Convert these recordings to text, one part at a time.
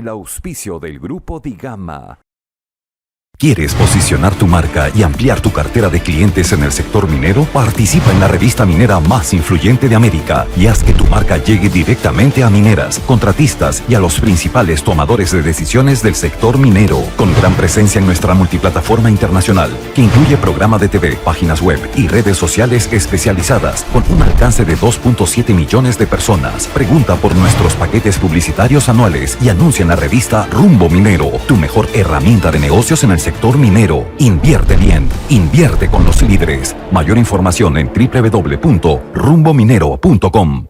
el auspicio del Grupo Digama. ¿Quieres posicionar tu marca y ampliar tu cartera de clientes en el sector minero? Participa en la revista minera más influyente de América y haz que tu marca llegue directamente a mineras, contratistas y a los principales tomadores de decisiones del sector minero, con gran presencia en nuestra multiplataforma internacional, que incluye programa de TV, páginas web y redes sociales especializadas, con un alcance de 2.7 millones de personas. Pregunta por nuestros paquetes publicitarios anuales y anuncia en la revista Rumbo Minero, tu mejor herramienta de negocios en el sector minero. Invierte bien, invierte con los líderes. Mayor información en www.rumbominero.com.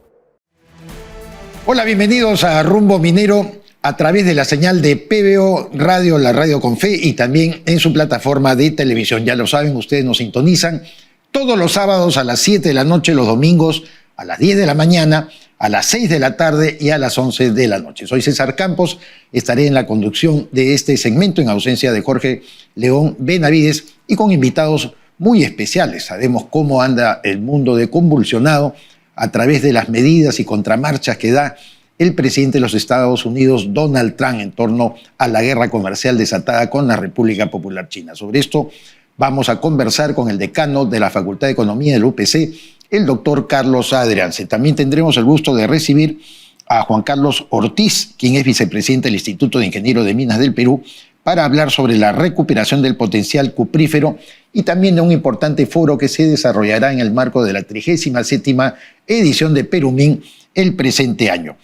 Hola, bienvenidos a Rumbo Minero a través de la señal de PBO Radio, la radio con fe, y también en su plataforma de televisión. Ya lo saben, ustedes nos sintonizan todos los sábados a las 7 de la noche, los domingos a las 10 de la mañana, a las 6 de la tarde y a las 11 de la noche. Soy César Campos, estaré en la conducción de este segmento en ausencia de Jorge León Benavides y con invitados muy especiales. Sabemos cómo anda el mundo de convulsionado a través de las medidas y contramarchas que da el presidente de los Estados Unidos, Donald Trump, en torno a la guerra comercial desatada con la República Popular China. Sobre esto vamos a conversar con el decano de la Facultad de Economía del UPC, el doctor Carlos Adrianse. También tendremos el gusto de recibir a Juan Carlos Ortiz, quien es vicepresidente del Instituto de Ingenieros de Minas del Perú, para hablar sobre la recuperación del potencial cuprífero y también de un importante foro que se desarrollará en el marco de la 37ª edición de Perumín el presente año.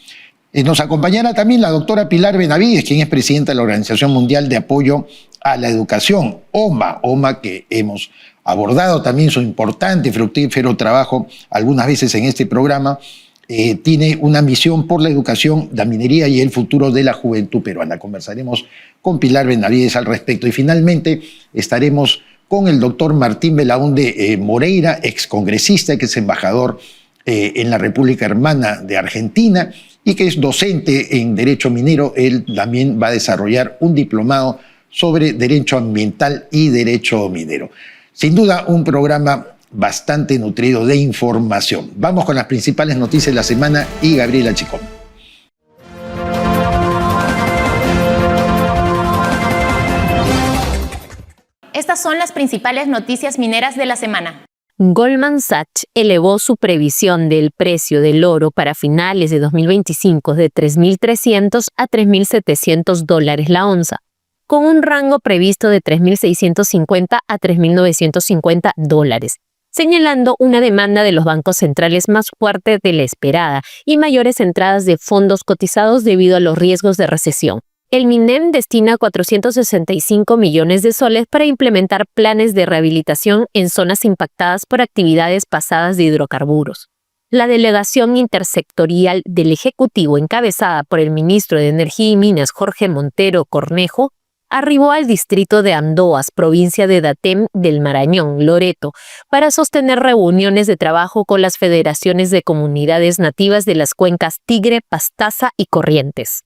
Nos acompañará también la doctora Pilar Benavides, quien es presidenta de la Organización Mundial de Apoyo a la Educación, OMA, que hemos abordado también su importante y fructífero trabajo algunas veces en este programa. Tiene una misión por la educación, la minería y el futuro de la juventud peruana. Conversaremos con Pilar Benavides al respecto. Y finalmente estaremos con el doctor Martín Belaúnde Moreira, excongresista, que es embajador en la República Hermana de Argentina y que es docente en Derecho Minero. Él también va a desarrollar un diplomado sobre Derecho Ambiental y Derecho Minero. Sin duda, un programa bastante nutrido de información. Vamos con las principales noticias de la semana y Gabriela Chicón. Estas son las principales noticias mineras de la semana. Goldman Sachs elevó su previsión del precio del oro para finales de 2025 de $3.300 a $3.700 la onza, con un rango previsto de $3.650 a $3.950, señalando una demanda de los bancos centrales más fuerte de la esperada y mayores entradas de fondos cotizados debido a los riesgos de recesión. El MINEM destina 465 millones de soles para implementar planes de rehabilitación en zonas impactadas por actividades pasadas de hidrocarburos. La delegación intersectorial del Ejecutivo, encabezada por el ministro de Energía y Minas, Jorge Montero Cornejo, arribó al distrito de Andoas, provincia de Datem del Marañón, Loreto, para sostener reuniones de trabajo con las federaciones de comunidades nativas de las cuencas Tigre, Pastaza y Corrientes.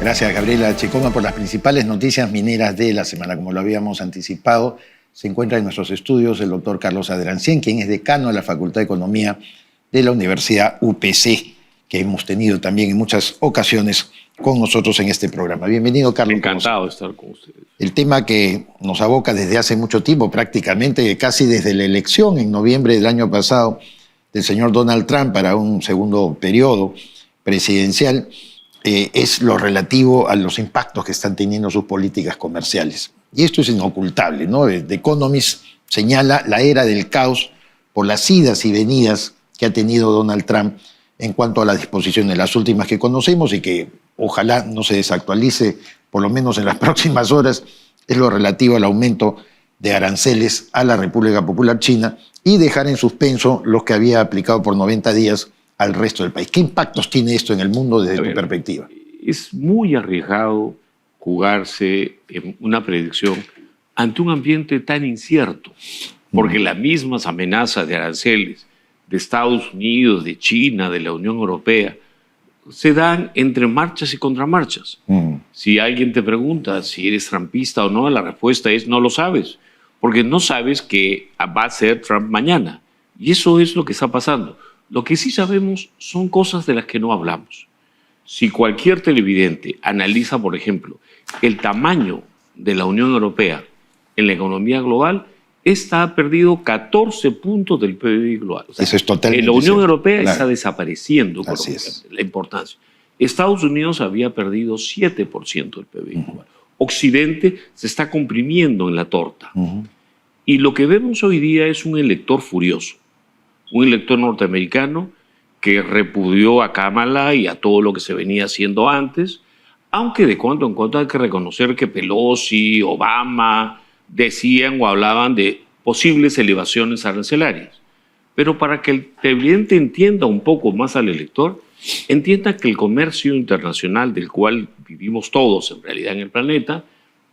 Gracias, Gabriela Chicoma, por las principales noticias mineras de la semana. Como lo habíamos anticipado, se encuentra en nuestros estudios el doctor Carlos Adrianse, quien es decano de la Facultad de Economía de la Universidad UPC, que hemos tenido también en muchas ocasiones con nosotros en este programa. Bienvenido, Carlos. Encantado de estar con ustedes. El tema que nos aboca desde hace mucho tiempo, prácticamente casi desde la elección en noviembre del año pasado del señor Donald Trump para un segundo periodo presidencial, es lo relativo a los impactos que están teniendo sus políticas comerciales. Y esto es inocultable, ¿no? The Economist señala la era del caos por las idas y venidas que ha tenido Donald Trump en cuanto a las disposiciones, las últimas que conocemos y que ojalá no se desactualice, por lo menos en las próximas horas, es lo relativo al aumento de aranceles a la República Popular China y dejar en suspenso los que había aplicado por 90 días al resto del país. ¿Qué impactos tiene esto en el mundo desde tu perspectiva? Es muy arriesgado jugarse en una predicción ante un ambiente tan incierto, porque las mismas amenazas de aranceles de Estados Unidos, de China, de la Unión Europea, se dan entre marchas y contramarchas. Si alguien te pregunta si eres trumpista o no, la respuesta es no lo sabes, porque no sabes que va a ser Trump mañana. Y eso es lo que está pasando. Lo que sí sabemos son cosas de las que no hablamos. Si cualquier televidente analiza, por ejemplo, el tamaño de la Unión Europea en la economía global, esta ha perdido 14 puntos del PIB global. O sea, eso es totalmente la Unión cierto. Europea Claro. está desapareciendo, Así es. la importancia. Estados Unidos había perdido 7% del PIB global. Occidente se está comprimiendo en la torta. Y lo que vemos hoy día es un elector furioso, un elector norteamericano que repudió a Kamala y a todo lo que se venía haciendo antes, aunque de cuando en cuando hay que reconocer que Pelosi, Obama decían o hablaban de posibles elevaciones arancelarias. Pero para que el televidente entienda un poco más al elector, entienda que el comercio internacional del cual vivimos todos en realidad en el planeta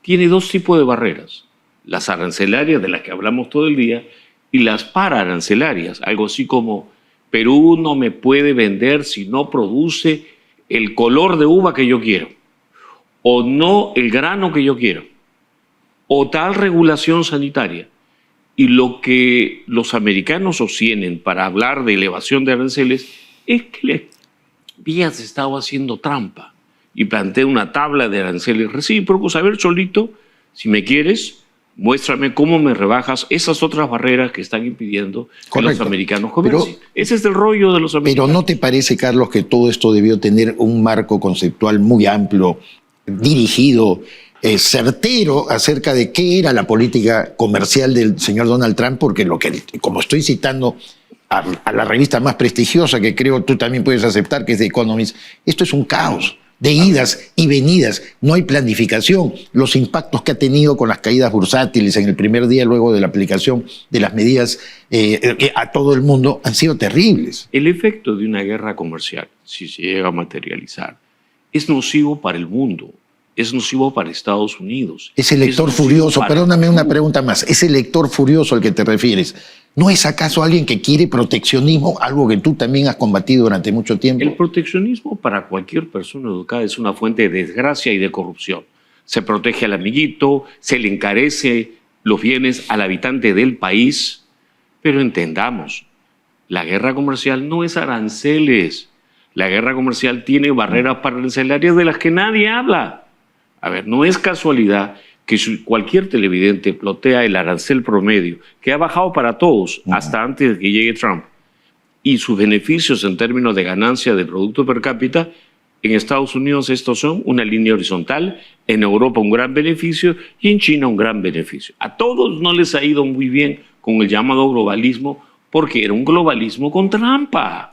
tiene dos tipos de barreras: las arancelarias, de las que hablamos todo el día, y las pararancelarias, algo así como Perú no me puede vender si no produce el color de uva que yo quiero, o no el grano que yo quiero, o tal regulación sanitaria. Y lo que los americanos sostienen para hablar de elevación de aranceles es que Díaz estaba haciendo trampa y plantea una tabla de aranceles recíprocos. A ver, Cholito, si me quieres, muéstrame cómo me rebajas esas otras barreras que están impidiendo que los americanos comercien. Ese es el rollo de los americanos. Pero ¿no te parece, Carlos, que todo esto debió tener un marco conceptual muy amplio, dirigido, certero acerca de qué era la política comercial del señor Donald Trump? Porque lo que, como estoy citando a la revista más prestigiosa, que creo tú también puedes aceptar, que es The Economist, esto es un caos de idas y venidas, no hay planificación. Los impactos que ha tenido con las caídas bursátiles en el primer día luego de la aplicación de las medidas a todo el mundo han sido terribles. El efecto de una guerra comercial, si se llega a materializar, es nocivo para el mundo, es nocivo para Estados Unidos. Ese elector furioso, perdóname una pregunta más, ese elector furioso al que te refieres, ¿no es acaso alguien que quiere proteccionismo, algo que tú también has combatido durante mucho tiempo? El proteccionismo para cualquier persona educada es una fuente de desgracia y de corrupción. Se protege al amiguito, se le encarece los bienes al habitante del país, pero entendamos, la guerra comercial no es aranceles. La guerra comercial tiene barreras arancelarias de las que nadie habla. A ver, no es casualidad que cualquier televidente plotea el arancel promedio, que ha bajado para todos hasta antes de que llegue Trump, y sus beneficios en términos de ganancia de producto per cápita. En Estados Unidos estos son una línea horizontal, en Europa un gran beneficio y en China un gran beneficio. A todos no les ha ido muy bien con el llamado globalismo, porque era un globalismo con trampa.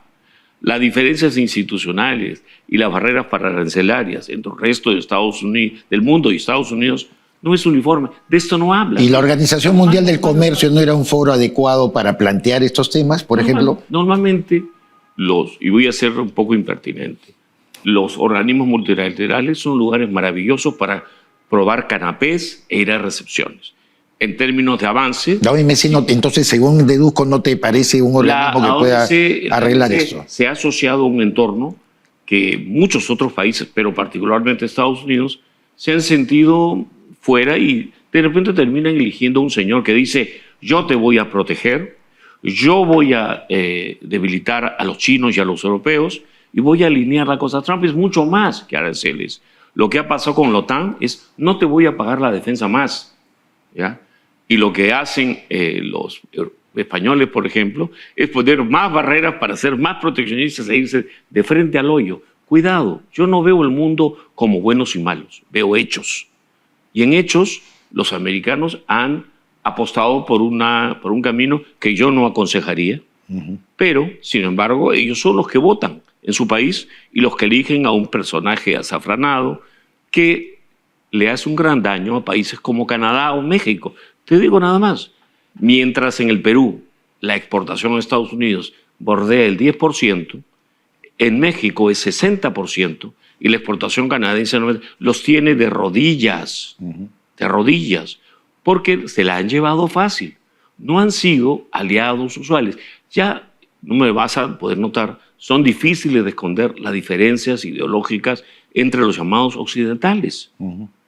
Las diferencias institucionales y las barreras pararancelarias entre el resto de Estados Unidos, del mundo y Estados Unidos no es uniforme. De esto no habla. ¿Y la Organización Mundial del Comercio no era un foro adecuado para plantear estos temas, por ejemplo? Normalmente, y voy a ser un poco impertinente, los organismos multilaterales son lugares maravillosos para probar canapés e ir a recepciones. En términos de avance... La OMC, entonces, según deduzco, ¿no te parece un organismo que pueda arreglar eso? Se ha asociado a un entorno que muchos otros países, pero particularmente Estados Unidos, se han sentido fuera y de repente terminan eligiendo a un señor que dice: yo te voy a proteger, yo voy a debilitar a los chinos y a los europeos y voy a alinear la cosa. Trump es mucho más que aranceles. Lo que ha pasado con la OTAN es: no te voy a pagar la defensa más, ¿ya? Y lo que hacen los españoles, por ejemplo, es poner más barreras para ser más proteccionistas e irse de frente al hoyo. Cuidado, yo no veo el mundo como buenos y malos, veo hechos. Y en hechos, los americanos han apostado por un camino que yo no aconsejaría, pero, sin embargo, ellos son los que votan en su país y los que eligen a un personaje azafranado que le hace un gran daño a países como Canadá o México. Te digo nada más, mientras en el Perú la exportación a Estados Unidos bordea el 10%, en México es 60% y la exportación canadiense los tiene de rodillas, porque se la han llevado fácil. No han sido aliados usuales. Ya no me vas a poder notar, son difíciles de esconder las diferencias ideológicas entre los llamados occidentales.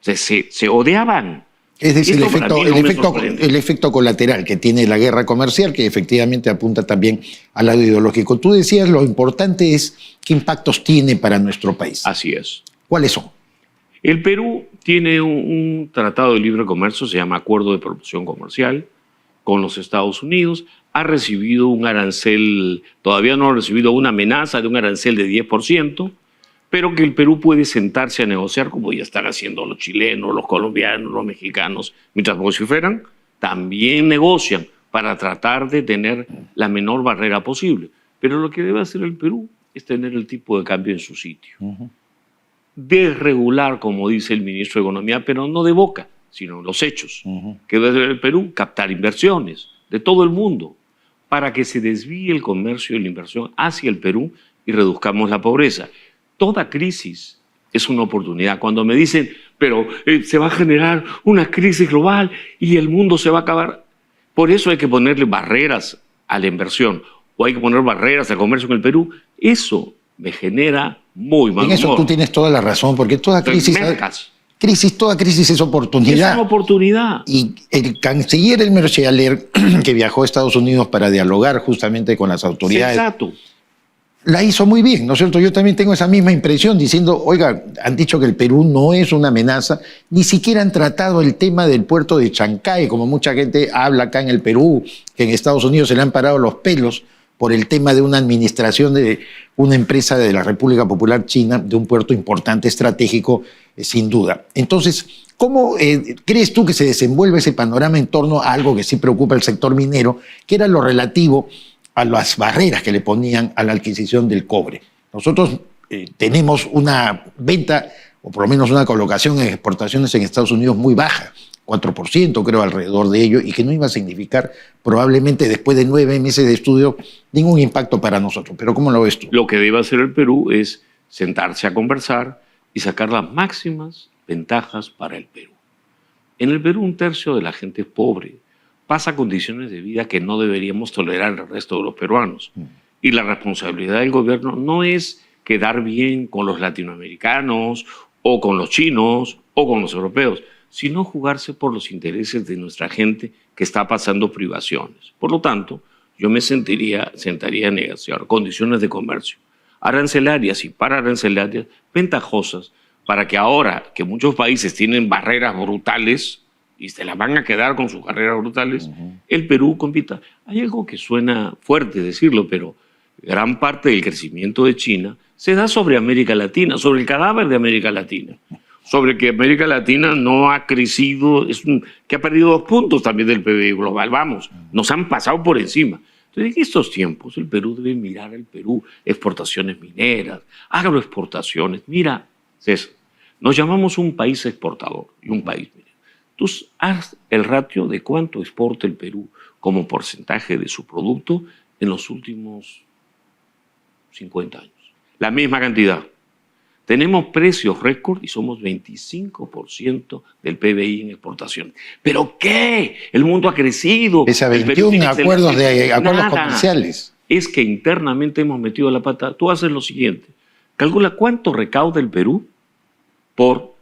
Se odiaban. Es decir, Esto para mí no me sorprende. el efecto colateral que tiene la guerra comercial, que efectivamente apunta también al lado ideológico. Tú decías, lo importante es qué impactos tiene para nuestro país. Así es. ¿Cuáles son? El Perú tiene un tratado de libre comercio, se llama Acuerdo de Promoción Comercial, con los Estados Unidos. Ha recibido un arancel, todavía no ha recibido una amenaza de un arancel de 10%, pero que el Perú puede sentarse a negociar, como ya están haciendo los chilenos, los colombianos, los mexicanos, mientras vociferan, también negocian para tratar de tener la menor barrera posible. Pero lo que debe hacer el Perú es tener el tipo de cambio en su sitio. Desregular, como dice el ministro de Economía, pero no de boca, sino en los hechos. ¿Qué debe hacer el Perú? Captar inversiones de todo el mundo para que se desvíe el comercio y la inversión hacia el Perú y reduzcamos la pobreza. Toda crisis es una oportunidad. Cuando me dicen, pero se va a generar una crisis global y el mundo se va a acabar, por eso hay que ponerle barreras a la inversión o hay que poner barreras al comercio en el Perú. Eso me genera muy mal humor. En eso tú tienes toda la razón, porque toda crisis es oportunidad. Es una oportunidad. Y el canciller Elmer Schaller, que viajó a Estados Unidos para dialogar justamente con las autoridades, Exacto. la hizo muy bien, ¿no es cierto? Yo también tengo esa misma impresión, diciendo, oiga, han dicho que el Perú no es una amenaza, ni siquiera han tratado el tema del puerto de Chancay, como mucha gente habla acá en el Perú, que en Estados Unidos se le han parado los pelos por el tema de una administración de una empresa de la República Popular China, de un puerto importante, estratégico, sin duda. Entonces, ¿cómo crees tú que se desenvuelve ese panorama en torno a algo que sí preocupa al sector minero, que era lo relativo a las barreras que le ponían a la adquisición del cobre? Nosotros tenemos una venta, o por lo menos una colocación en exportaciones en Estados Unidos muy baja, 4% creo alrededor de ello, y que no iba a significar probablemente después de 9 meses de estudio ningún impacto para nosotros. Pero ¿cómo lo ves tú? Lo que debe hacer el Perú es sentarse a conversar y sacar las máximas ventajas para el Perú. En el Perú 1/3 de la gente es pobre, pasa condiciones de vida que no deberíamos tolerar el resto de los peruanos. Y la responsabilidad del gobierno no es quedar bien con los latinoamericanos o con los chinos o con los europeos, sino jugarse por los intereses de nuestra gente que está pasando privaciones. Por lo tanto, yo me sentaría a negociar condiciones de comercio arancelarias y pararancelarias ventajosas para que ahora que muchos países tienen barreras brutales y se las van a quedar con sus barreras brutales, el Perú compita. Hay algo que suena fuerte decirlo, pero gran parte del crecimiento de China se da sobre América Latina, sobre el cadáver de América Latina, sobre que América Latina no ha crecido, que ha perdido 2 puntos también del PIB global. Vamos, nos han pasado por encima. Entonces, en estos tiempos, el Perú debe mirar al Perú, exportaciones mineras, agroexportaciones. Mira, César, nos llamamos un país exportador y un país minero. Tú haz el ratio de cuánto exporta el Perú como porcentaje de su producto en los últimos 50 años. La misma cantidad. Tenemos precios récord y somos 25% del PBI en exportación. ¿Pero qué? El mundo ha crecido. Pese a 21 acuerdos comerciales. Es que internamente hemos metido la pata. Tú haces lo siguiente. Calcula cuánto recauda el Perú por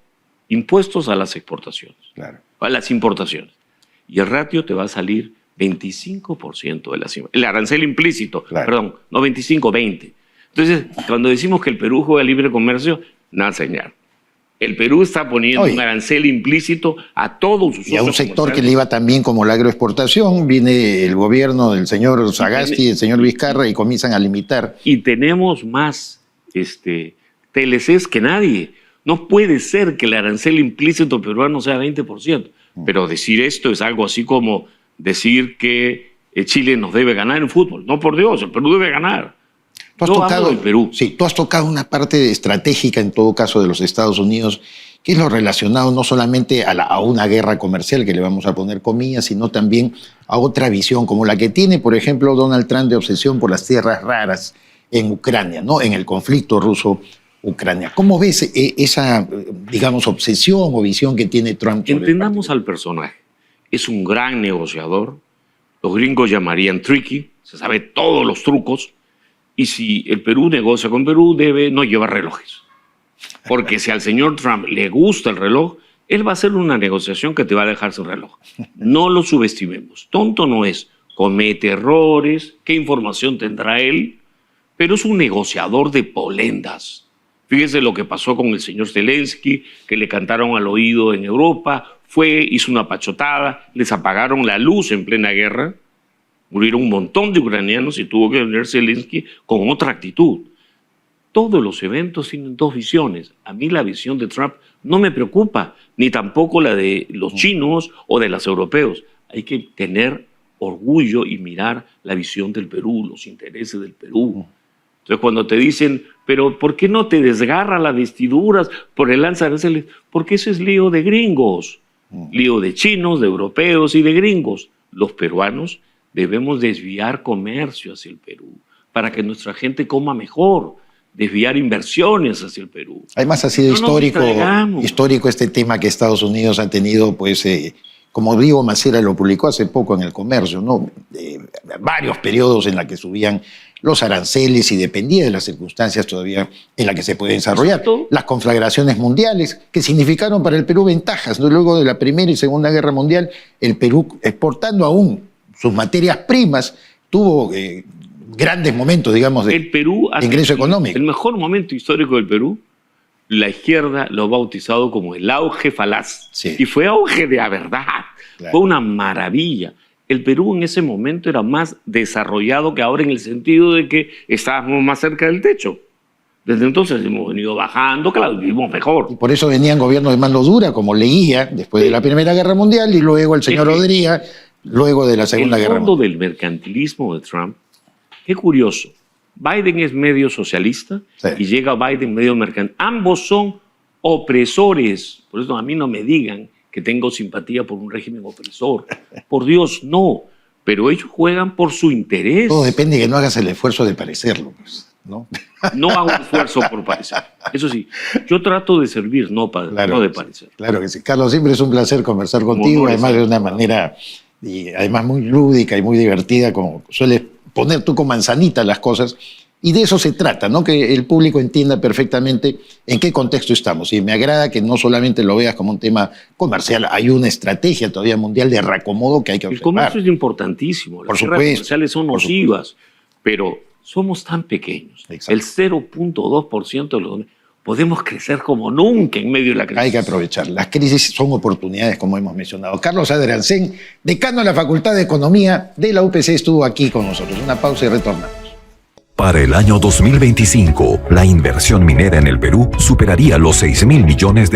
impuestos a las exportaciones, claro, a las importaciones. Y el ratio te va a salir 25% de las el arancel implícito, claro. Perdón, no 25, 20. Entonces, cuando decimos que el Perú juega libre comercio, nada señal. El Perú está poniendo un arancel implícito a todos sus y a un sector que le iba tan bien como la agroexportación. Viene el gobierno del señor Sagasti y el señor Vizcarra y comienzan a limitar. Y tenemos más TLCs que nadie. No puede ser que el arancel implícito peruano sea 20%. Pero decir esto es algo así como decir que Chile nos debe ganar en fútbol. No, por Dios, el Perú debe ganar. Tú has tocado una parte estratégica, en todo caso, de los Estados Unidos, que es lo relacionado no solamente a una guerra comercial, que le vamos a poner comillas, sino también a otra visión, como la que tiene, por ejemplo, Donald Trump de obsesión por las tierras raras en Ucrania, ¿no? En el conflicto ruso-Ucrania. ¿Cómo ves esa, digamos, obsesión o visión que tiene Trump? Entendamos al personaje. Es un gran negociador. Los gringos llamarían tricky. Se sabe todos los trucos. Y si el Perú negocia con Perú, debe no llevar relojes. Porque si al señor Trump le gusta el reloj, él va a hacer una negociación que te va a dejar sin reloj. No lo subestimemos. Tonto no es. Comete errores. ¿Qué información tendrá él? Pero es un negociador de polendas. Fíjese lo que pasó con el señor Zelensky, que le cantaron al oído en Europa, hizo una pachotada, les apagaron la luz en plena guerra, murieron un montón de ucranianos y tuvo que venir Zelensky con otra actitud. Todos los eventos tienen dos visiones. A mí la visión de Trump no me preocupa, ni tampoco la de los chinos o de los europeos. Hay que tener orgullo y mirar la visión del Perú, los intereses del Perú. Entonces, cuando te dicen, pero ¿por qué no te desgarra las vestiduras por el alza de aranceles? Porque ese es lío de gringos, lío de chinos, de europeos y de gringos. Los peruanos debemos desviar comercio hacia el Perú para que nuestra gente coma mejor, desviar inversiones hacia el Perú. Además ha sido histórico este tema que Estados Unidos ha tenido, pues, como Diego Macera lo publicó hace poco en El Comercio, ¿no? Varios periodos en los que subían los aranceles y dependía de las circunstancias todavía en las que se puede desarrollar. Exacto. Las conflagraciones mundiales que significaron para el Perú ventajas, ¿no? Luego de la Primera y Segunda Guerra Mundial, el Perú, exportando aún sus materias primas, tuvo grandes momentos, digamos, de ingreso económico. El mejor momento histórico del Perú, la izquierda lo ha bautizado como el auge falaz. Sí. Y fue auge de la verdad. Claro. Fue una maravilla. El Perú en ese momento era más desarrollado que ahora en el sentido de que estábamos más cerca del techo. Desde entonces hemos venido bajando, claro, vivimos mejor. Y por eso venían gobiernos de mano dura, como Leguía, después de la Primera Guerra Mundial, y luego el señor Odría, luego de la Segunda Guerra Mundial. El fondo del mercantilismo de Trump, qué curioso. Biden es medio socialista y llega Biden medio mercantilista. Ambos son opresores. Por eso a mí no me digan que tengo simpatía por un régimen opresor. Por Dios, no. Pero ellos juegan por su interés. Todo depende de que no hagas el esfuerzo de parecerlo, pues, ¿no? No hago esfuerzo por parecer. Eso sí, yo trato de servir, no de parecer. Claro que sí. Carlos, siempre es un placer conversar contigo, además de una manera, y además muy lúdica y muy divertida, como sueles poner tú con manzanita las cosas. Y de eso se trata, ¿no? Que el público entienda perfectamente en qué contexto estamos. Y me agrada que no solamente lo veas como un tema comercial, hay una estrategia todavía mundial de reacomodo que hay que observar. El comercio es importantísimo, las guerras comerciales son nocivas, pero somos tan pequeños. Exacto. El 0.2% de los... Podemos crecer como nunca en medio de la crisis. Hay que aprovechar. Las crisis son oportunidades, como hemos mencionado. Carlos Adriancén, decano de la Facultad de Economía de la UPC, estuvo aquí con nosotros. Una pausa y retornamos. Para el año 2025, la inversión minera en el Perú superaría los $6.000 millones,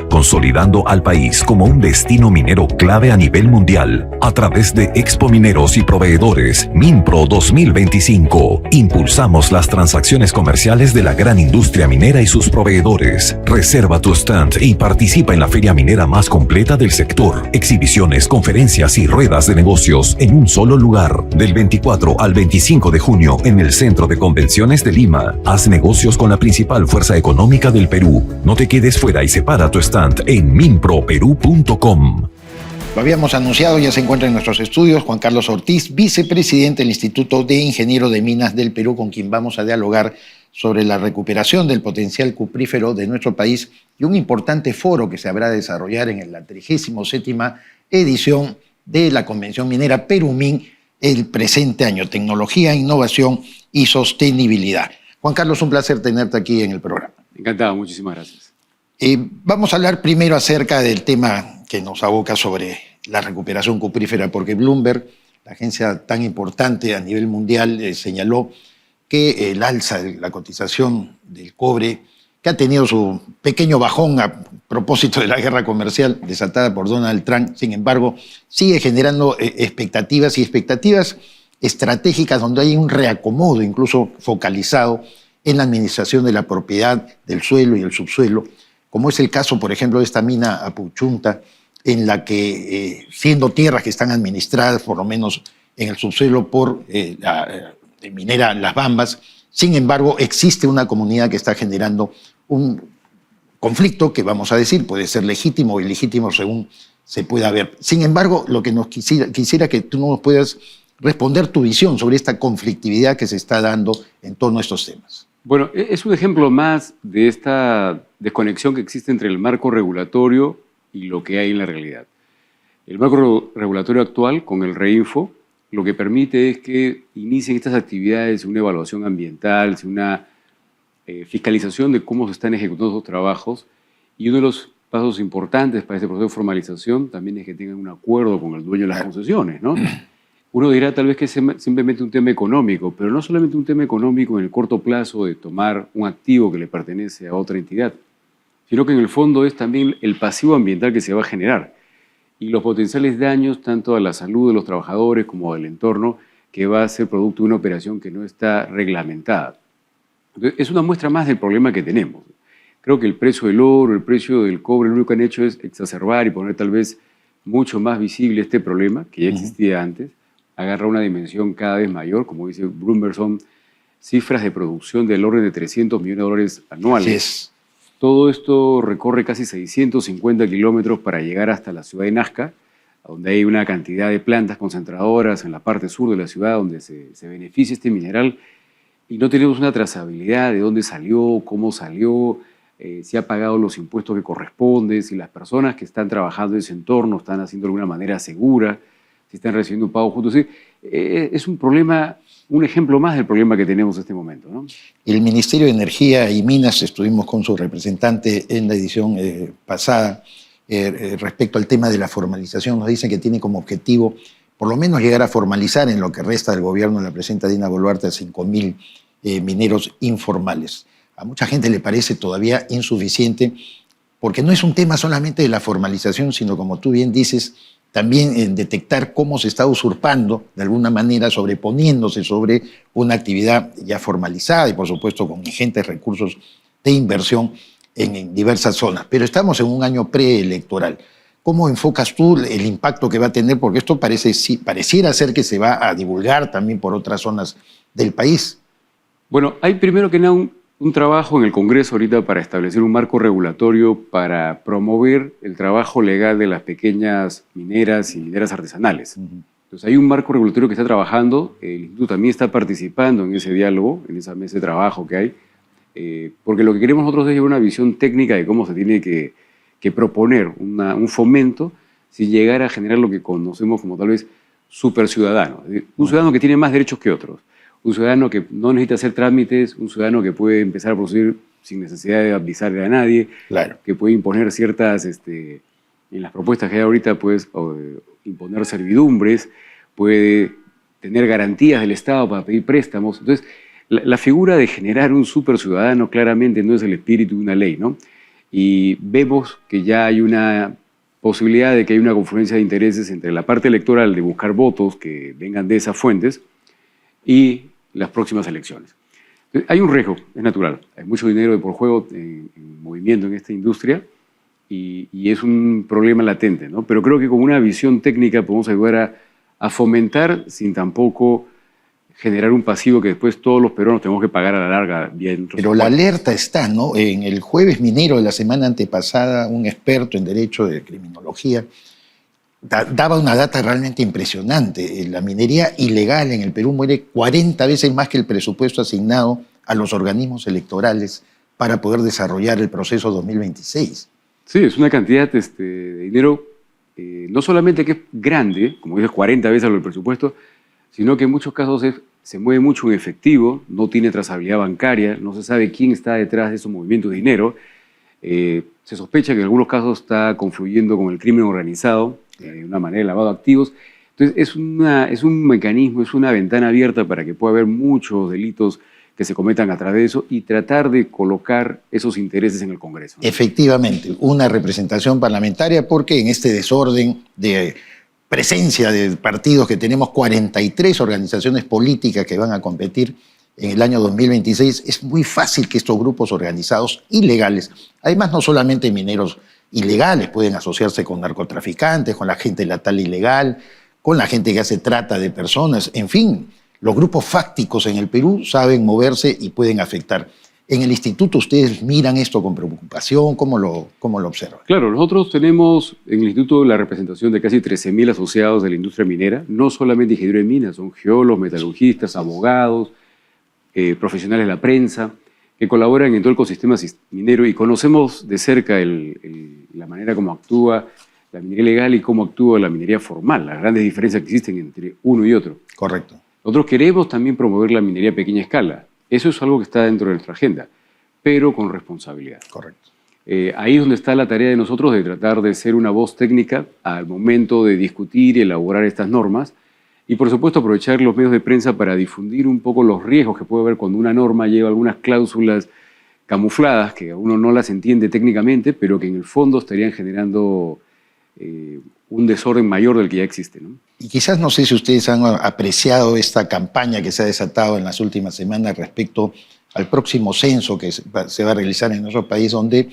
consolidando al país como un destino minero clave a nivel mundial. A través de Expo Mineros y Proveedores, Minpro 2025, impulsamos las transacciones comerciales de la gran industria minera y sus proveedores. Reserva tu stand y participa en la feria minera más completa del sector. Exhibiciones, conferencias y ruedas de negocios en un solo lugar. Del 24 al 25 de junio en el Centro de Convenciones de Lima. Haz negocios con la principal fuerza económica del Perú. No te quedes fuera y separa tu stand en minproperú.com. Lo habíamos anunciado, ya se encuentra en nuestros estudios Juan Carlos Ortiz, vicepresidente del Instituto de Ingenieros de Minas del Perú, con quien vamos a dialogar sobre la recuperación del potencial cuprífero de nuestro país y un importante foro que se habrá de desarrollar en la 37ª edición de la Convención Minera Perumín el presente año. Tecnología, innovación y sostenibilidad. Juan Carlos, un placer tenerte aquí en el programa. Encantado, muchísimas gracias. Vamos a hablar primero acerca del tema que nos aboca sobre la recuperación cuprífera, porque Bloomberg, la agencia tan importante a nivel mundial, señaló que el alza de la cotización del cobre, que ha tenido su pequeño bajón a propósito de la guerra comercial desatada por Donald Trump, sin embargo, sigue generando expectativas estratégicas donde hay un reacomodo incluso focalizado en la administración de la propiedad, del suelo y el subsuelo, como es el caso, por ejemplo, de esta mina Apuchunta, en la que, siendo tierras que están administradas, por lo menos en el subsuelo, por la minera Las Bambas, sin embargo, existe una comunidad que está generando un conflicto que, vamos a decir, puede ser legítimo o ilegítimo según se pueda ver. Sin embargo, lo que nos quisiera que tú nos puedas responder tu visión sobre esta conflictividad que se está dando en torno a estos temas. Bueno, es un ejemplo más de esta desconexión que existe entre el marco regulatorio y lo que hay en la realidad. El marco regulatorio actual, con el REINFO, lo que permite es que inicien estas actividades, una evaluación ambiental, una fiscalización de cómo se están ejecutando esos trabajos, y uno de los pasos importantes para este proceso de formalización también es que tengan un acuerdo con el dueño de las concesiones, ¿no? Uno dirá tal vez que es simplemente un tema económico, pero no solamente un tema económico en el corto plazo de tomar un activo que le pertenece a otra entidad, sino que en el fondo es también el pasivo ambiental que se va a generar y los potenciales daños tanto a la salud de los trabajadores como del entorno que va a ser producto de una operación que no está reglamentada. Entonces, es una muestra más del problema que tenemos. Creo que el precio del oro, el precio del cobre, lo único que han hecho es exacerbar y poner tal vez mucho más visible este problema, que ya existía antes, agarra una dimensión cada vez mayor, como dice Bloomberg, son cifras de producción del orden de 300 millones de dólares anuales. Sí. Todo esto recorre casi 650 kilómetros para llegar hasta la ciudad de Nazca, donde hay una cantidad de plantas concentradoras en la parte sur de la ciudad donde se beneficia este mineral y no tenemos una trazabilidad de dónde salió, cómo salió, si ha pagado los impuestos que corresponden, si las personas que están trabajando en ese entorno están haciendo de alguna manera segura, si están recibiendo un pago justo. Sí, es un problema, un ejemplo más del problema que tenemos en este momento, ¿no? El Ministerio de Energía y Minas, estuvimos con su representante en la edición pasada, respecto al tema de la formalización, nos dicen que tiene como objetivo por lo menos llegar a formalizar en lo que resta del gobierno de la presidenta Dina Boluarte a 5.000 mineros informales. A mucha gente le parece todavía insuficiente porque no es un tema solamente de la formalización, sino como tú bien dices, también en detectar cómo se está usurpando, de alguna manera sobreponiéndose sobre una actividad ya formalizada y por supuesto con ingentes recursos de inversión en diversas zonas. Pero estamos en un año preelectoral. ¿Cómo enfocas tú el impacto que va a tener? Porque esto pareciera ser que se va a divulgar también por otras zonas del país. Bueno, hay primero que nada un trabajo en el Congreso ahorita para establecer un marco regulatorio para promover el trabajo legal de las pequeñas mineras y mineras artesanales. Entonces hay un marco regulatorio que está trabajando, el Instituto también está participando en ese diálogo, en esa mesa de trabajo que hay, porque lo que queremos nosotros es llevar una visión técnica de cómo se tiene que proponer un fomento sin llegar a generar lo que conocemos como tal vez superciudadano, un ciudadano que tiene más derechos que otros. Un ciudadano que no necesita hacer trámites, un ciudadano que puede empezar a producir sin necesidad de avisarle a nadie, claro, que puede imponer ciertas, en las propuestas que hay ahorita, puedes imponer servidumbres, puede tener garantías del Estado para pedir préstamos. Entonces, la figura de generar un super ciudadano claramente no es el espíritu de una ley, ¿no? Y vemos que ya hay una posibilidad de que hay una confluencia de intereses entre la parte electoral de buscar votos que vengan de esas fuentes y las próximas elecciones. Entonces, hay un riesgo, es natural. Hay mucho dinero de por juego en movimiento en esta industria y es un problema latente, ¿no? Pero creo que con una visión técnica podemos ayudar a fomentar sin tampoco generar un pasivo que después todos los peruanos tenemos que pagar a la larga. Bien. Pero la alerta está, ¿no? En el Jueves Minero de la semana antepasada, un experto en derecho de criminología daba una data realmente impresionante. La minería ilegal en el Perú muere 40 veces más que el presupuesto asignado a los organismos electorales para poder desarrollar el proceso 2026. Sí, es una cantidad de dinero, no solamente que es grande, como dices, 40 veces lo del presupuesto, sino que en muchos casos se mueve mucho en efectivo, no tiene trazabilidad bancaria, no se sabe quién está detrás de esos movimientos de dinero. Se sospecha que en algunos casos está confluyendo con el crimen organizado, de una manera de lavado de activos. Entonces es un mecanismo, es una ventana abierta para que pueda haber muchos delitos que se cometan a través de eso y tratar de colocar esos intereses en el Congreso, ¿no? Efectivamente, una representación parlamentaria porque en este desorden de presencia de partidos que tenemos 43 organizaciones políticas que van a competir en el año 2026, es muy fácil que estos grupos organizados ilegales, además no solamente mineros ilegales, pueden asociarse con narcotraficantes, con la gente latal ilegal, con la gente que hace trata de personas, en fin, los grupos fácticos en el Perú saben moverse y pueden afectar. En el instituto ustedes miran esto con preocupación, ¿cómo lo observan? Claro, nosotros tenemos en el instituto la representación de casi 13.000 asociados de la industria minera, no solamente ingenieros de minas, son geólogos, metalurgistas, abogados, profesionales de la prensa, que colaboran en todo el ecosistema minero y conocemos de cerca la manera como actúa la minería legal y cómo actúa la minería formal, las grandes diferencias que existen entre uno y otro. Correcto. Nosotros queremos también promover la minería a pequeña escala. Eso es algo que está dentro de nuestra agenda, pero con responsabilidad. Correcto. Ahí es donde está la tarea de nosotros de tratar de ser una voz técnica al momento de discutir y elaborar estas normas y, por supuesto, aprovechar los medios de prensa para difundir un poco los riesgos que puede haber cuando una norma lleva algunas cláusulas camufladas que uno no las entiende técnicamente, pero que en el fondo estarían generando un desorden mayor del que ya existe, ¿no? Y quizás no sé si ustedes han apreciado esta campaña que se ha desatado en las últimas semanas respecto al próximo censo que se va a realizar en nuestro país, donde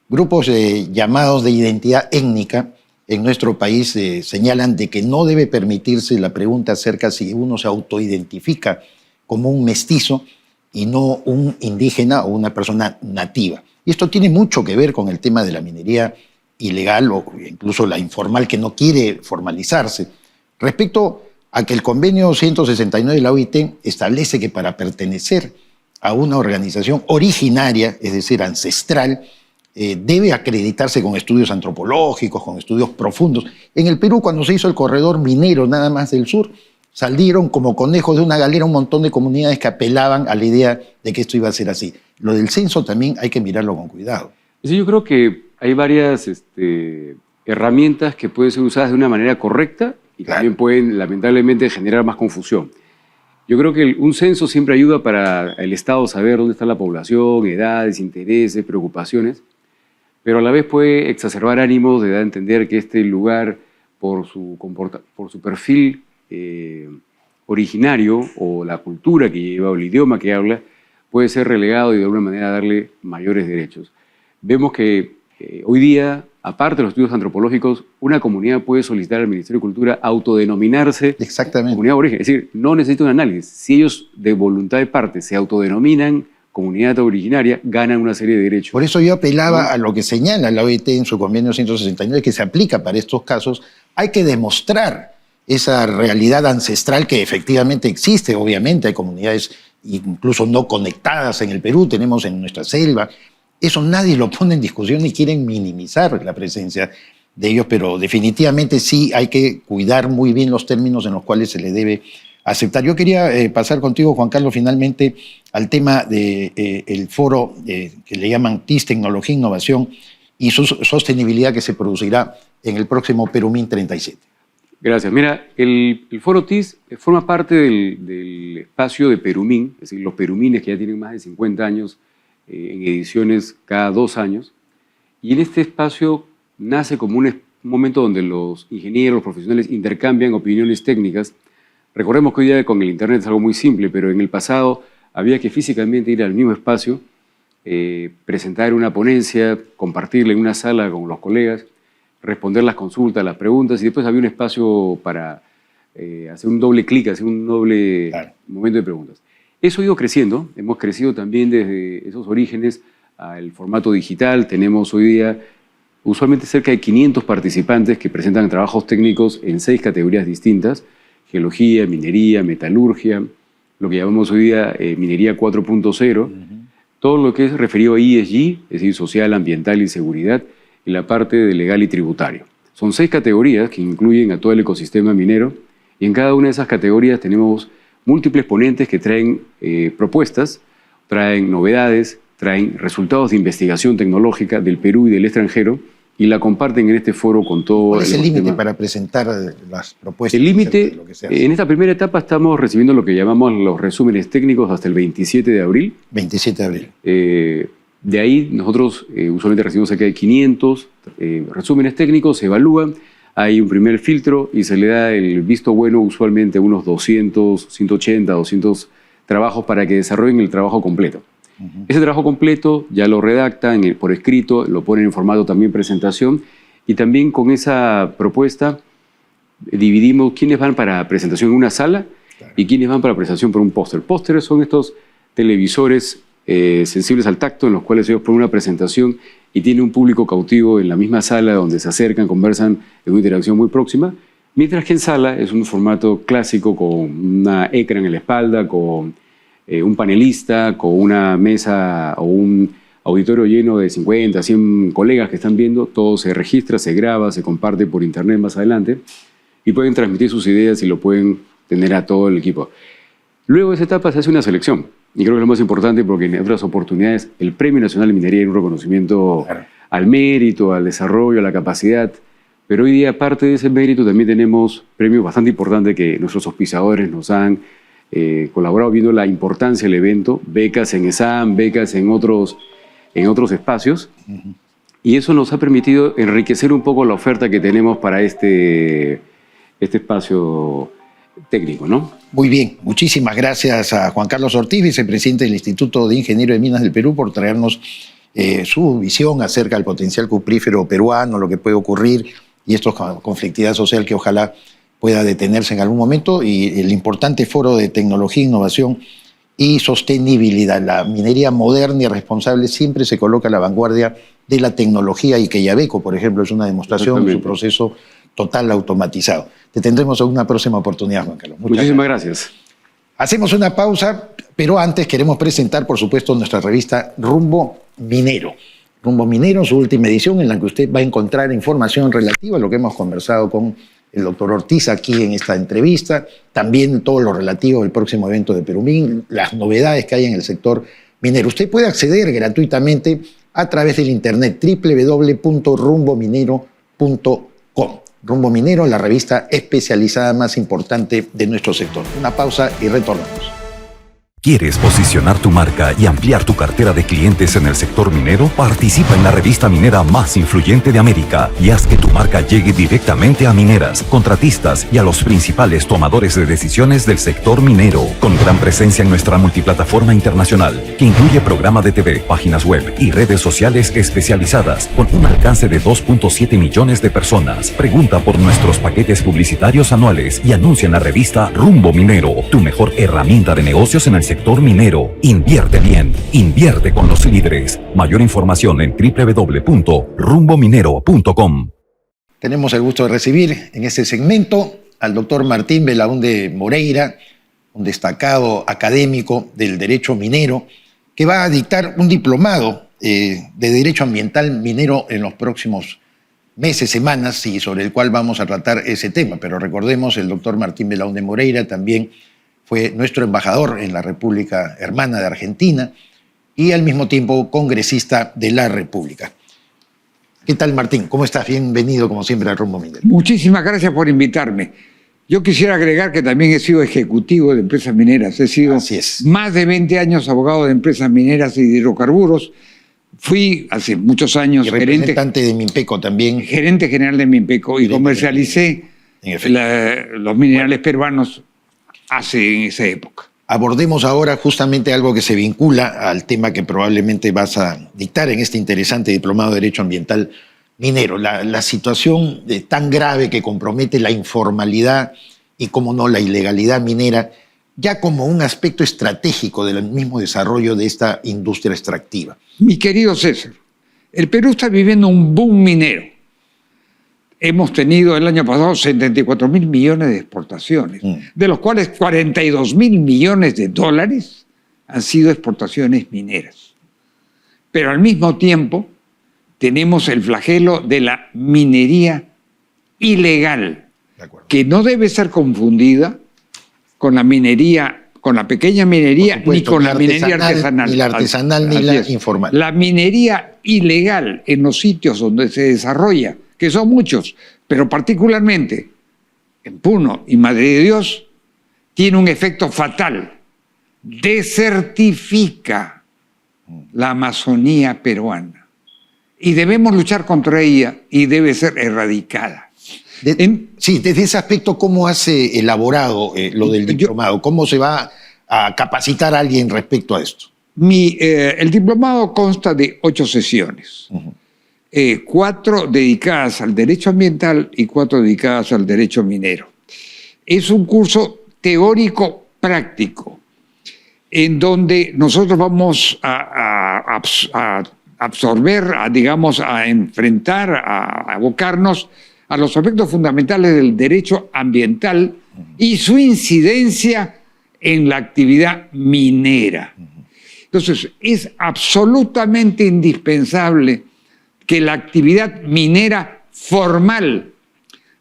grupos llamados de identidad étnica en nuestro país señalan de que no debe permitirse la pregunta acerca si uno se autoidentifica como un mestizo y no un indígena o una persona nativa. Y esto tiene mucho que ver con el tema de la minería ilegal o incluso la informal que no quiere formalizarse. Respecto a que el convenio 169 de la OIT establece que para pertenecer a una organización originaria, es decir, ancestral, debe acreditarse con estudios antropológicos, con estudios profundos. En el Perú, cuando se hizo el corredor minero nada más del sur, salieron como conejos de una galera un montón de comunidades que apelaban a la idea de que esto iba a ser así. Lo del censo también hay que mirarlo con cuidado. Sí, yo creo que hay varias herramientas que pueden ser usadas de una manera correcta y también pueden, lamentablemente, generar más confusión. Yo creo que un censo siempre ayuda para el Estado saber dónde está la población, edades, intereses, preocupaciones, pero a la vez puede exacerbar ánimos de dar a entender que este lugar, por su perfil originario o la cultura que lleva o el idioma que habla, puede ser relegado y de alguna manera darle mayores derechos. Vemos que hoy día, aparte de los estudios antropológicos, una comunidad puede solicitar al Ministerio de Cultura autodenominarse comunidad aborigen. Es decir, no necesita un análisis. Si ellos de voluntad de parte se autodenominan comunidad originaria, ganan una serie de derechos. Por eso yo apelaba a lo que señala la OIT en su convenio 169, que se aplica para estos casos. Hay que demostrar esa realidad ancestral que efectivamente existe. Obviamente hay comunidades incluso no conectadas en el Perú, tenemos en nuestra selva. Eso nadie lo pone en discusión ni quieren minimizar la presencia de ellos, pero definitivamente sí hay que cuidar muy bien los términos en los cuales se le debe aceptar. Yo quería pasar contigo, Juan Carlos, finalmente al tema del foro que le llaman TIS, Tecnología, Innovación y su sostenibilidad, que se producirá en el próximo Perumín 37. Gracias. Mira, el foro TIS forma parte del espacio de Perumín, es decir, los Perumines que ya tienen más de 50 años en ediciones cada 2 años, y en este espacio nace como un momento donde los ingenieros, los profesionales intercambian opiniones técnicas. Recordemos que hoy día con el internet es algo muy simple, pero en el pasado había que físicamente ir al mismo espacio, presentar una ponencia, compartirla en una sala con los colegas, responder las consultas, las preguntas, y después había un espacio para hacer un doble clic, hacer un doble momento de preguntas. Eso ha ido creciendo, hemos crecido también desde esos orígenes al formato digital. Tenemos hoy día usualmente cerca de 500 participantes que presentan trabajos técnicos en 6 categorías distintas: geología, minería, metalurgia, lo que llamamos hoy día minería 4.0, todo lo que es referido a ESG, es decir, social, ambiental y seguridad, y la parte de legal y tributario. Son 6 categorías que incluyen a todo el ecosistema minero, y en cada una de esas categorías tenemos múltiples ponentes que traen propuestas, traen novedades, traen resultados de investigación tecnológica del Perú y del extranjero y la comparten en este foro con todo. ¿Cuál es el límite para presentar las propuestas? El límite, en esta primera etapa estamos recibiendo lo que llamamos los resúmenes técnicos hasta el 27 de abril. 27 de abril. De ahí nosotros usualmente recibimos cerca de 500 resúmenes técnicos, se evalúan, hay un primer filtro y se le da el visto bueno usualmente a unos 200, 180, 200 trabajos para que desarrollen el trabajo completo. Ese trabajo completo ya lo redactan por escrito, lo ponen en formato también presentación, y también con esa propuesta dividimos quiénes van para presentación en una sala y quiénes van para presentación por un póster. Pósteres son estos televisores sensibles al tacto en los cuales ellos ponen una presentación y tiene un público cautivo en la misma sala donde se acercan, conversan en una interacción muy próxima, mientras que en sala es un formato clásico con una ecran en la espalda, con un panelista con una mesa o un auditorio lleno de 50, 100 colegas que están viendo, todo se registra, se graba, se comparte por internet más adelante y pueden transmitir sus ideas y lo pueden tener a todo el equipo. Luego de esa etapa se hace una selección y creo que es lo más importante porque en otras oportunidades el Premio Nacional de Minería es un reconocimiento al mérito, al desarrollo, a la capacidad, pero hoy día aparte de ese mérito también tenemos premios bastante importantes que nuestros auspiciadores nos han colaborado viendo la importancia del evento, becas en ESAM, becas en otros espacios, y eso nos ha permitido enriquecer un poco la oferta que tenemos para este espacio técnico, ¿no? Muy bien, muchísimas gracias a Juan Carlos Ortiz, vicepresidente del Instituto de Ingenieros de Minas del Perú, por traernos su visión acerca del potencial cuprífero peruano, lo que puede ocurrir y esta conflictividad social que ojalá pueda detenerse en algún momento, y el importante foro de tecnología, innovación y sostenibilidad. La minería moderna y responsable siempre se coloca a la vanguardia de la tecnología y que Quellaveco, por ejemplo, es una demostración de su proceso total automatizado. Te tendremos en una próxima oportunidad, Juan Carlos. Muchísimas gracias. Hacemos una pausa, pero antes queremos presentar, por supuesto, nuestra revista Rumbo Minero. Rumbo Minero, su última edición, en la que usted va a encontrar información relativa a lo que hemos conversado con el doctor Ortiz aquí en esta entrevista, también todo lo relativo al próximo evento de Perumín, las novedades que hay en el sector minero. Usted puede acceder gratuitamente a través del internet www.rumbominero.com. Rumbo Minero, la revista especializada más importante de nuestro sector. Una pausa y retornamos. ¿Quieres posicionar tu marca y ampliar tu cartera de clientes en el sector minero? Participa en la revista minera más influyente de América y haz que tu marca llegue directamente a mineras, contratistas y a los principales tomadores de decisiones del sector minero. Con gran presencia en nuestra multiplataforma internacional, que incluye programa de TV, páginas web y redes sociales especializadas, con un alcance de 2.7 millones de personas. Pregunta por nuestros paquetes publicitarios anuales y anuncia en la revista Rumbo Minero, tu mejor herramienta de negocios en el sector minero. Invierte bien, invierte con los líderes. Mayor información en www.rumbominero.com. Tenemos el gusto de recibir en este segmento al doctor Martín Belaúnde Moreira, un destacado académico del derecho minero, que va a dictar un diplomado de derecho ambiental minero en los próximos meses, semanas, y sobre el cual vamos a tratar ese tema. Pero recordemos, el doctor Martín Belaúnde Moreira también fue nuestro embajador en la República Hermana de Argentina y al mismo tiempo congresista de la República. ¿Qué tal, Martín? ¿Cómo estás? Bienvenido, como siempre, a Rumbo Minero. Muchísimas gracias por invitarme. Yo quisiera agregar que también he sido ejecutivo de empresas mineras. He sido más de 20 años abogado de empresas mineras y de hidrocarburos. Fui hace muchos años representante de Minpeco también. Gerente general de Minpeco y comercialicé los minerales peruanos en esa época. Abordemos ahora justamente algo que se vincula al tema que probablemente vas a dictar en este interesante diplomado de Derecho Ambiental Minero. La situación tan grave que compromete la informalidad y, como no, la ilegalidad minera, ya como un aspecto estratégico del mismo desarrollo de esta industria extractiva. Mi querido César, el Perú está viviendo un boom minero. Hemos tenido el año pasado 74.000 millones de exportaciones, de los cuales 42.000 millones de dólares han sido exportaciones mineras. Pero al mismo tiempo tenemos el flagelo de la minería ilegal, que no debe ser confundida con la minería, con la pequeña minería, ni con la minería artesanal. Ni la artesanal ni la informal. La minería ilegal en los sitios donde se desarrolla, que son muchos, pero particularmente en Puno y Madre de Dios, tiene un efecto fatal. Desertifica la Amazonía peruana. Y debemos luchar contra ella y debe ser erradicada. Sí, desde ese aspecto, ¿cómo has elaborado lo del diplomado? ¿Cómo se va a capacitar a alguien respecto a esto? El diplomado consta de 8 sesiones. 4 dedicadas al derecho ambiental y 4 dedicadas al derecho minero. Es un curso teórico práctico en donde nosotros vamos a absorber, a enfrentar, a abocarnos a los aspectos fundamentales del derecho ambiental y su incidencia en la actividad minera. Entonces, es absolutamente indispensable que la actividad minera formal,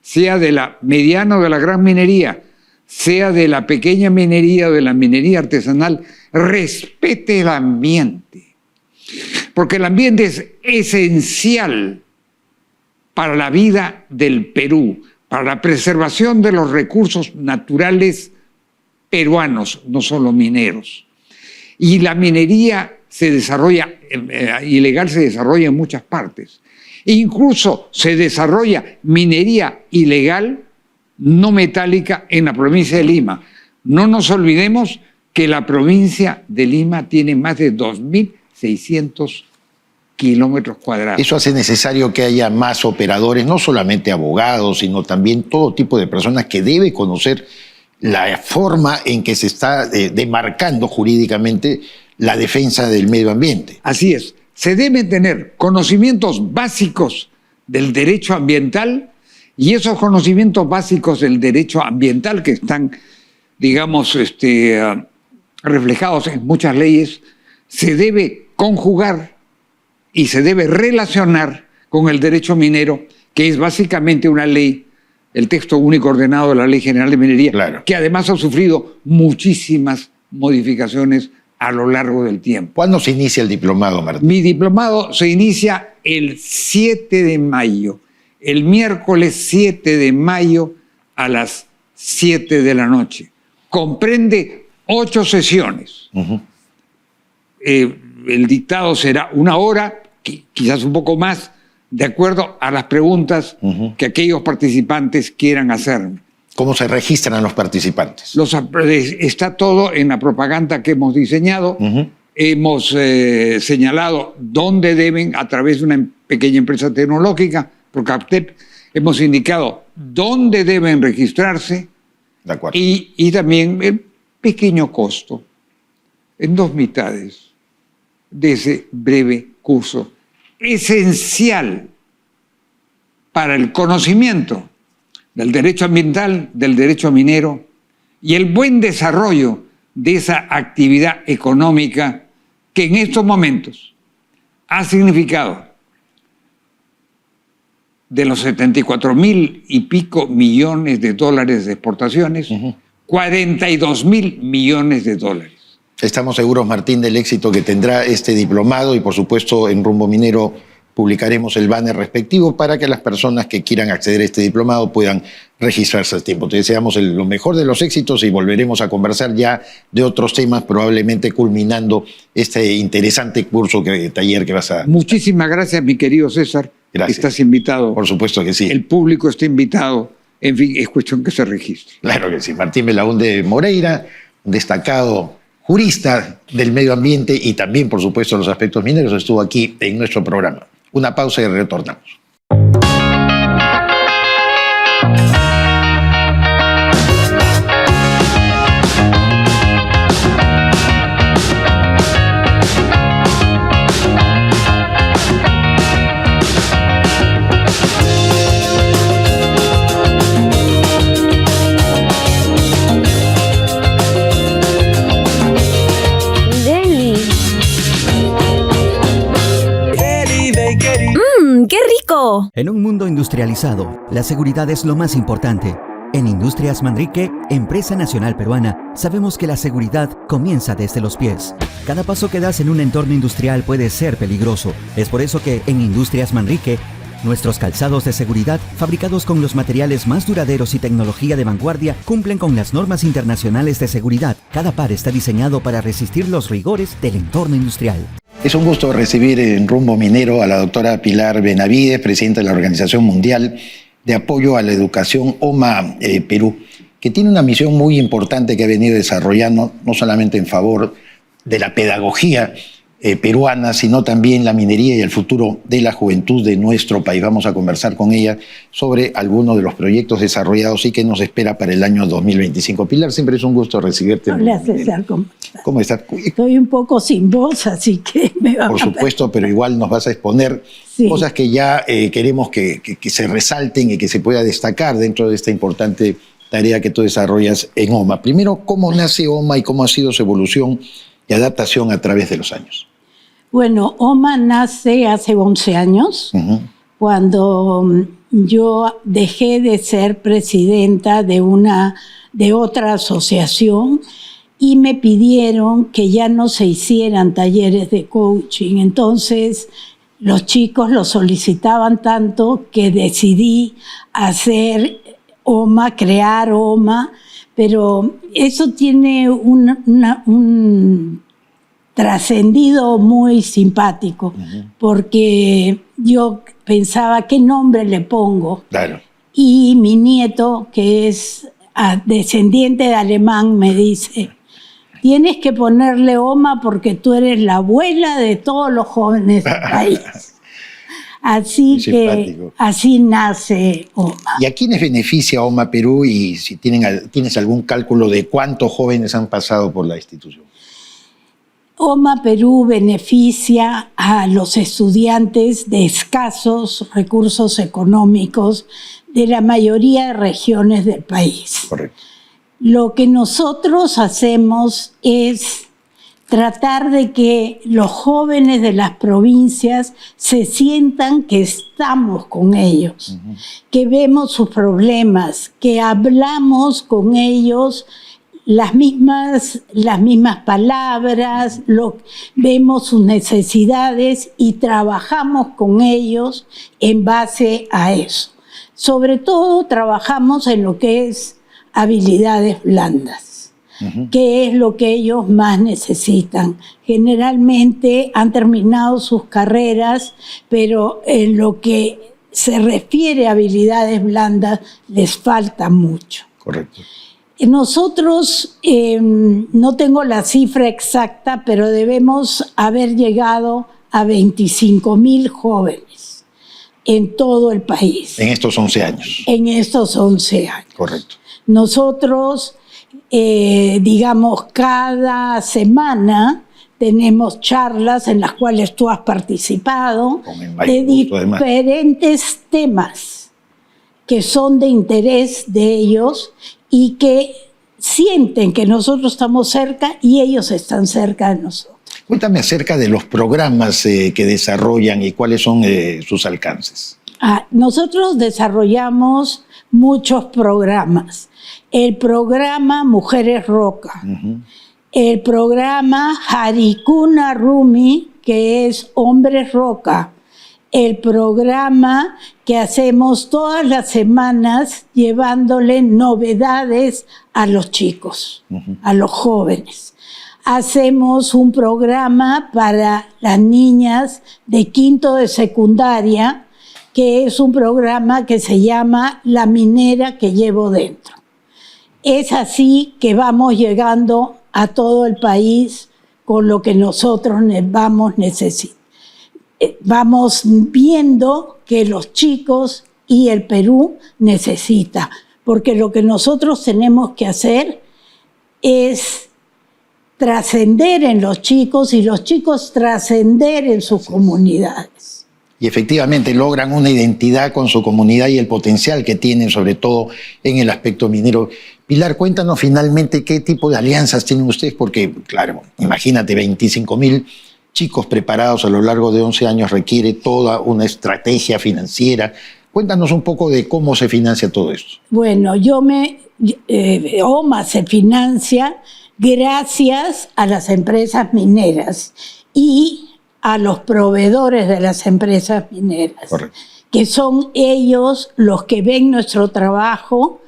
sea de la mediana o de la gran minería, sea de la pequeña minería o de la minería artesanal, respete el ambiente. Porque el ambiente es esencial para la vida del Perú, para la preservación de los recursos naturales peruanos, no solo mineros. Y la minería se desarrolla, ilegal se desarrolla en muchas partes. Incluso se desarrolla minería ilegal no metálica en la provincia de Lima. No nos olvidemos que la provincia de Lima tiene más de 2.600 kilómetros cuadrados. Eso hace necesario que haya más operadores, no solamente abogados, sino también todo tipo de personas que debe conocer la forma en que se está demarcando jurídicamente la defensa del medio ambiente. Así es. Se deben tener conocimientos básicos del derecho ambiental y esos conocimientos básicos del derecho ambiental que están, digamos, reflejados en muchas leyes, se debe conjugar y se debe relacionar con el derecho minero, que es básicamente una ley, el texto único ordenado de la Ley General de Minería, claro, que además ha sufrido muchísimas modificaciones a lo largo del tiempo. ¿Cuándo se inicia el diplomado, Martín? Mi diplomado se inicia el 7 de mayo, el miércoles 7 de mayo a las 7 de la noche. Comprende 8 sesiones. El dictado será 1 hora, quizás un poco más, de acuerdo a las preguntas que aquellos participantes quieran hacerme. ¿Cómo se registran los participantes? Está todo en la propaganda que hemos diseñado. Hemos señalado dónde deben, a través de una pequeña empresa tecnológica, por Captep, hemos indicado dónde deben registrarse. De acuerdo. Y también el pequeño costo, en 2 mitades, de ese breve curso, esencial para el conocimiento del derecho ambiental, del derecho minero y el buen desarrollo de esa actividad económica que en estos momentos ha significado, de los 74.000 y pico millones de dólares de exportaciones, 42.000 millones de dólares. Estamos seguros, Martín, del éxito que tendrá este diplomado y, por supuesto, en Rumbo Minero publicaremos el banner respectivo para que las personas que quieran acceder a este diplomado puedan registrarse a tiempo. Te deseamos lo mejor de los éxitos y volveremos a conversar ya de otros temas, probablemente culminando este interesante taller que vas a... Muchísimas gracias, mi querido César. Gracias. Estás invitado. Por supuesto que sí. El público está invitado. En fin, es cuestión que se registre. Claro que sí. Martín Belaúnde Moreira, un destacado jurista del medio ambiente y también, por supuesto, los aspectos mineros, estuvo aquí en nuestro programa. Una pausa y retornamos. ¡Qué rico! En un mundo industrializado, la seguridad es lo más importante. En Industrias Manrique, empresa nacional peruana, sabemos que la seguridad comienza desde los pies. Cada paso que das en un entorno industrial puede ser peligroso. Es por eso que en Industrias Manrique, nuestros calzados de seguridad, fabricados con los materiales más duraderos y tecnología de vanguardia, cumplen con las normas internacionales de seguridad. Cada par está diseñado para resistir los rigores del entorno industrial. Es un gusto recibir en Rumbo Minero a la doctora Pilar Benavides, presidenta de la Organización Mundial de Apoyo a la Educación, OMA Perú, que tiene una misión muy importante que ha venido desarrollando, no solamente en favor de la pedagogía peruana, sino también la minería y el futuro de la juventud de nuestro país. Vamos a conversar con ella sobre algunos de los proyectos desarrollados y que nos espera para el año 2025. Pilar, siempre es un gusto recibirte. Hola, César, ¿Cómo estás? Estoy un poco sin voz, así que me va. Por supuesto, pero igual nos vas a exponer cosas que ya queremos que se resalten y que se pueda destacar dentro de esta importante tarea que tú desarrollas en OMA. Primero, ¿cómo nace OMA y cómo ha sido su evolución y adaptación a través de los años? Bueno, OMA nace hace 11 años, cuando yo dejé de ser presidenta de otra asociación y me pidieron que ya no se hicieran talleres de coaching. Entonces, los chicos lo solicitaban tanto que decidí hacer OMA, crear OMA, pero eso tiene un trascendido muy simpático, porque yo pensaba qué nombre le pongo. Claro. Y mi nieto, que es descendiente de alemán, me dice: tienes que ponerle OMA porque tú eres la abuela de todos los jóvenes del país. Así que así nace OMA. ¿Y a quiénes beneficia OMA Perú? Y si tienes algún cálculo de cuántos jóvenes han pasado por la institución. OMA Perú beneficia a los estudiantes de escasos recursos económicos de la mayoría de regiones del país. Correcto. Lo que nosotros hacemos es tratar de que los jóvenes de las provincias se sientan que estamos con ellos, que vemos sus problemas, que hablamos con ellos las mismas palabras, vemos sus necesidades y trabajamos con ellos en base a eso. Sobre todo trabajamos en lo que es habilidades blandas, que es lo que ellos más necesitan. Generalmente han terminado sus carreras, pero en lo que se refiere a habilidades blandas les falta mucho. Correcto. Nosotros, no tengo la cifra exacta, pero debemos haber llegado a 25,000 jóvenes en todo el país. En estos 11 años. En estos 11 años. Correcto. Nosotros, digamos, cada semana tenemos charlas en las cuales tú has participado de diferentes temas que son de interés de ellos y que sienten que nosotros estamos cerca y ellos están cerca de nosotros. Cuéntame acerca de los programas que desarrollan y cuáles son sus alcances. Nosotros desarrollamos muchos programas. El programa Mujeres Roca, el programa Harikuna Rumi, que es Hombres Roca, el programa que hacemos todas las semanas llevándole novedades a los chicos, a los jóvenes. Hacemos un programa para las niñas de quinto de secundaria, que es un programa que se llama La Minera que Llevo Dentro. Es así que vamos llegando a todo el país con lo que nosotros vamos necesitando. Vamos viendo que los chicos y el Perú necesita, porque lo que nosotros tenemos que hacer es trascender en los chicos y los chicos trascender en sus comunidades. Y efectivamente logran una identidad con su comunidad y el potencial que tienen, sobre todo en el aspecto minero. Pilar, cuéntanos finalmente qué tipo de alianzas tienen ustedes, porque, claro, imagínate, 25,000 chicos preparados a lo largo de 11 años requiere toda una estrategia financiera. Cuéntanos un poco de cómo se financia todo esto. Bueno, OMA se financia gracias a las empresas mineras y a los proveedores de las empresas mineras. Correcto. Que son ellos los que ven nuestro trabajo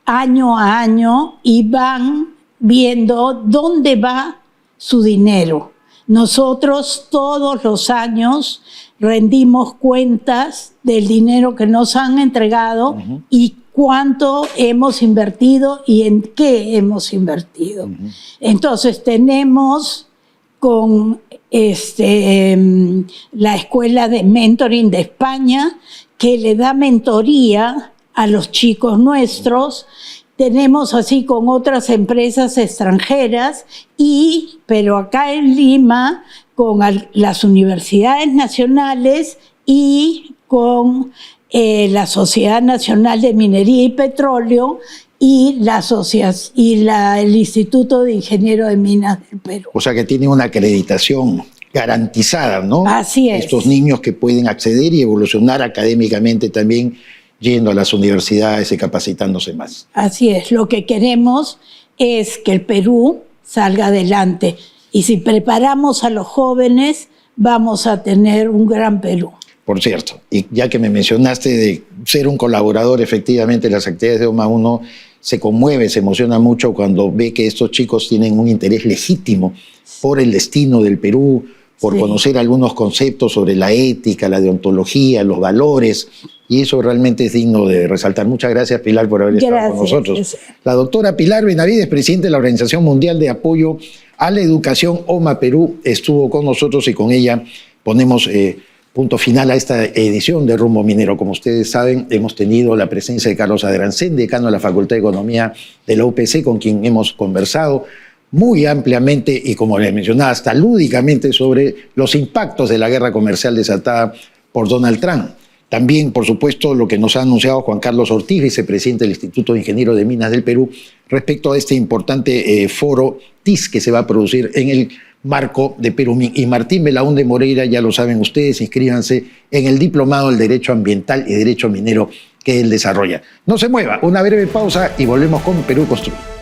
año a año y van viendo dónde va su dinero. Nosotros todos los años rendimos cuentas del dinero que nos han entregado y cuánto hemos invertido y en qué hemos invertido. Entonces tenemos con la Escuela de Mentoring de España, que le da mentoría a los chicos nuestros. Tenemos así con otras empresas extranjeras, pero acá en Lima con las universidades nacionales y con la Sociedad Nacional de Minería y Petróleo, y el Instituto de Ingenieros de Minas del Perú. O sea que tiene una acreditación garantizada, ¿no? Así es. Estos niños que pueden acceder y evolucionar académicamente también yendo a las universidades y capacitándose más. Así es. Lo que queremos es que el Perú salga adelante. Y si preparamos a los jóvenes, vamos a tener un gran Perú. Por cierto, y ya que me mencionaste de ser un colaborador efectivamente en las actividades de OMA, uno se conmueve, se emociona mucho cuando ve que estos chicos tienen un interés legítimo por el destino del Perú, por conocer algunos conceptos sobre la ética, la deontología, los valores, y eso realmente es digno de resaltar. Muchas gracias, Pilar, por haber estado con nosotros. La doctora Pilar Benavides, presidente de la Organización Mundial de Apoyo a la Educación, OMA Perú, estuvo con nosotros y con ella ponemos punto final a esta edición de Rumbo Minero. Como ustedes saben, hemos tenido la presencia de Carlos Adrancén, decano de la Facultad de Economía de la UPC, con quien hemos conversado muy ampliamente y, como les mencionaba, hasta lúdicamente sobre los impactos de la guerra comercial desatada por Donald Trump. También, por supuesto, lo que nos ha anunciado Juan Carlos Ortiz, vicepresidente del Instituto de Ingenieros de Minas del Perú, respecto a este importante foro TIS que se va a producir en el marco de Perumín. Y Martín Belaúnde Moreira, ya lo saben ustedes, inscríbanse en el Diplomado del Derecho Ambiental y Derecho Minero que él desarrolla. No se mueva, una breve pausa y volvemos con Perú Construye.